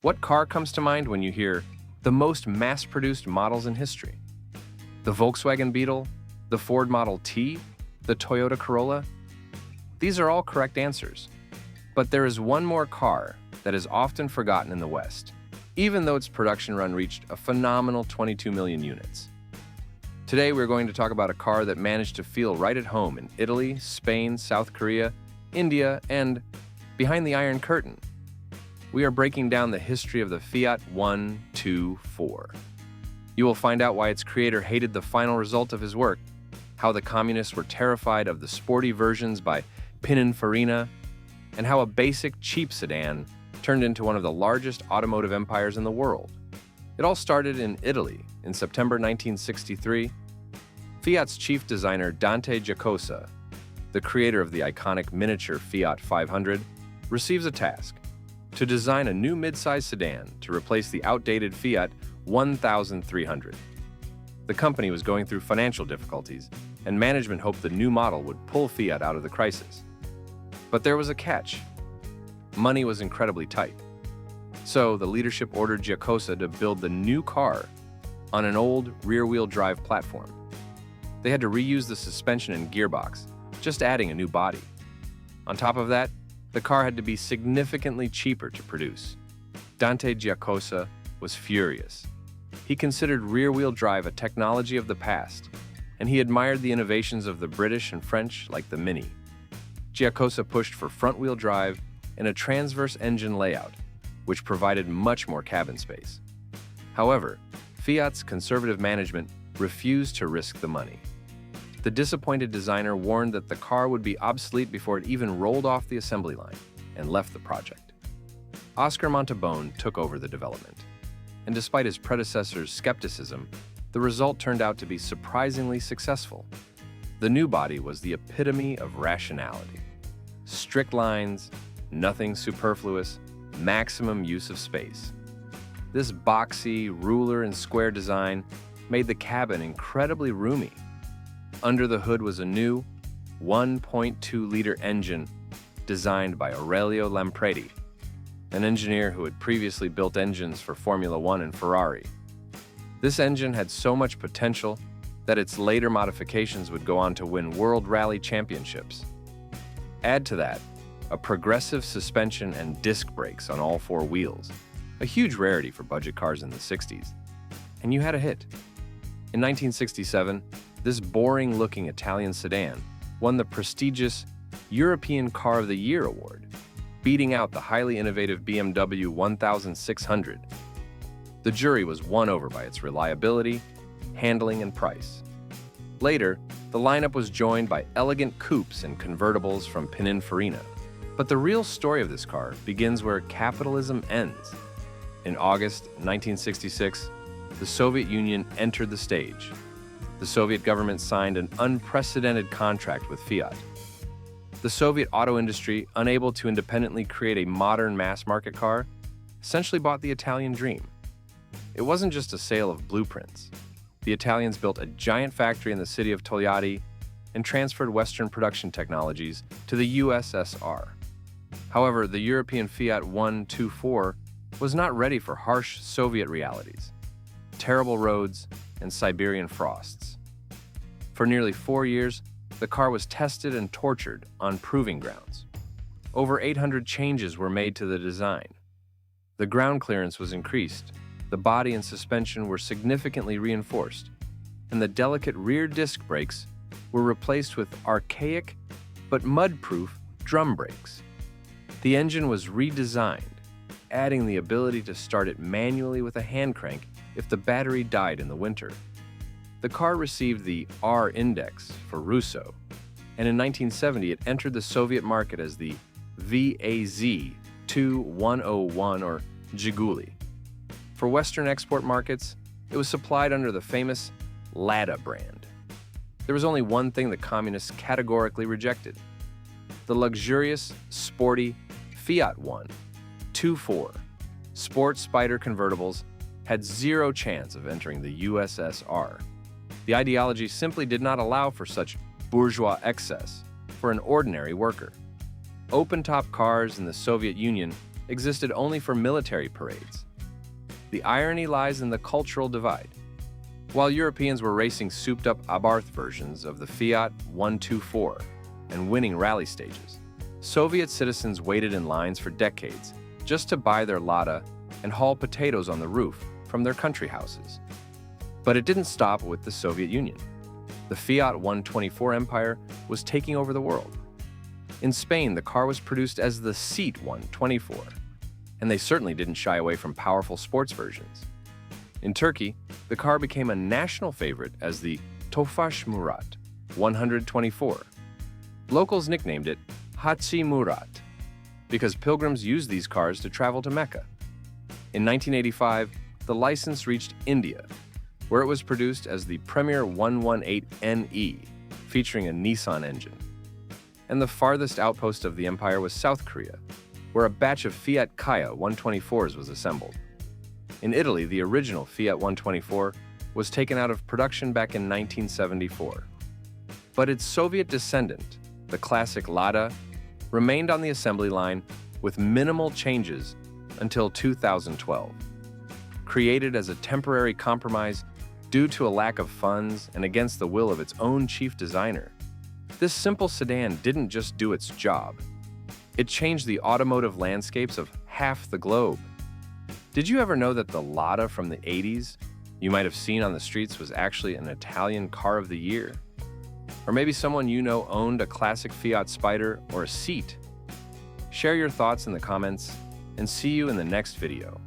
What car comes to mind when you hear the most mass-produced models in history? The Volkswagen Beetle, the Ford Model T, the Toyota Corolla? These are all correct answers. But there is one more car that is often forgotten in the West, even though its production run reached a phenomenal 22 million units. Today, we're going to talk about a car that managed to feel right at home in Italy, Spain, South Korea, India, and behind the Iron Curtain. We are breaking down the history of the Fiat 124. You will find out why its creator hated the final result of his work, how the communists were terrified of the sporty versions by Pininfarina, and how a basic, cheap sedan turned into one of the largest automotive empires in the world. It all started in Italy in September 1963. Fiat's chief designer Dante Giacosa, the creator of the iconic miniature Fiat 500, receives a task to design a new mid-size sedan to replace the outdated Fiat 1300. The company was going through financial difficulties, and management hoped the new model would pull Fiat out of the crisis. But there was a catch. Money was incredibly tight. So the leadership ordered Giacosa to build the new car on an old rear-wheel drive platform. They had to reuse the suspension and gearbox, just adding a new body. On top of that, the car had to be significantly cheaper to produce. Dante Giacosa was furious. He considered rear-wheel drive a technology of the past, and he admired the innovations of the British and French like the Mini. Giacosa pushed for front-wheel drive and a transverse engine layout, which provided much more cabin space. However, Fiat's conservative management refused to risk the money. The disappointed designer warned that the car would be obsolete before it even rolled off the assembly line and left the project. Oscar Montabone took over the development, and despite his predecessor's skepticism, the result turned out to be surprisingly successful. The new body was the epitome of rationality. Strict lines, nothing superfluous, maximum use of space. This boxy, ruler and square design made the cabin incredibly roomy. Under the hood was a new 1.2-liter engine designed by Aurelio Lampredi, an engineer who had previously built engines for Formula One and Ferrari. This engine had so much potential that its later modifications would go on to win World Rally Championships. Add to that a progressive suspension and disc brakes on all four wheels, a huge rarity for budget cars in the 60s, and you had a hit. In 1967, this boring-looking Italian sedan won the prestigious European Car of the Year award, beating out the highly innovative BMW 1600. The jury was won over by its reliability, handling, and price. Later, the lineup was joined by elegant coupes and convertibles from Pininfarina. But the real story of this car begins where capitalism ends. In August 1966, the Soviet Union entered the stage. The Soviet government signed an unprecedented contract with Fiat. The Soviet auto industry, unable to independently create a modern mass-market car, essentially bought the Italian dream. It wasn't just a sale of blueprints. The Italians built a giant factory in the city of Togliatti and transferred Western production technologies to the USSR. However, the European Fiat 124 was not ready for harsh Soviet realities, terrible roads, and Siberian frosts. For nearly 4 years, the car was tested and tortured on proving grounds. Over 800 changes were made to the design. The ground clearance was increased, the body and suspension were significantly reinforced, and the delicate rear disc brakes were replaced with archaic but mud-proof drum brakes. The engine was redesigned, adding the ability to start it manually with a hand crank if the battery died in the winter. The car received the R index for Russo, and in 1970 it entered the Soviet market as the VAZ-2101 or Zhiguli. For Western export markets, it was supplied under the famous Lada brand. There was only one thing the communists categorically rejected: the luxurious, sporty Fiat 124 Sport Spider convertibles had zero chance of entering the USSR. The ideology simply did not allow for such bourgeois excess for an ordinary worker. Open-top cars in the Soviet Union existed only for military parades. The irony lies in the cultural divide. While Europeans were racing souped-up Abarth versions of the Fiat 124 and winning rally stages, Soviet citizens waited in lines for decades just to buy their Lada and haul potatoes on the roof from their country houses. But it didn't stop with the Soviet Union. The Fiat 124 empire was taking over the world. In Spain, the car was produced as the Seat 124, and they certainly didn't shy away from powerful sports versions. In Turkey, the car became a national favorite as the Tofaş Murat 124. Locals nicknamed it Haçi Murat because pilgrims used these cars to travel to Mecca. In 1985, the license reached India, where it was produced as the Premier 118NE, featuring a Nissan engine. And the farthest outpost of the empire was South Korea, where a batch of Fiat Kaya 124s was assembled. In Italy, the original Fiat 124 was taken out of production back in 1974. But its Soviet descendant, the classic Lada, remained on the assembly line with minimal changes until 2012. Created as a temporary compromise due to a lack of funds and against the will of its own chief designer, this simple sedan didn't just do its job. It changed the automotive landscapes of half the globe. Did you ever know that the Lada from the 80s you might have seen on the streets was actually an Italian car of the year? Or maybe someone you know owned a classic Fiat Spider or a Seat? Share your thoughts in the comments, and see you in the next video.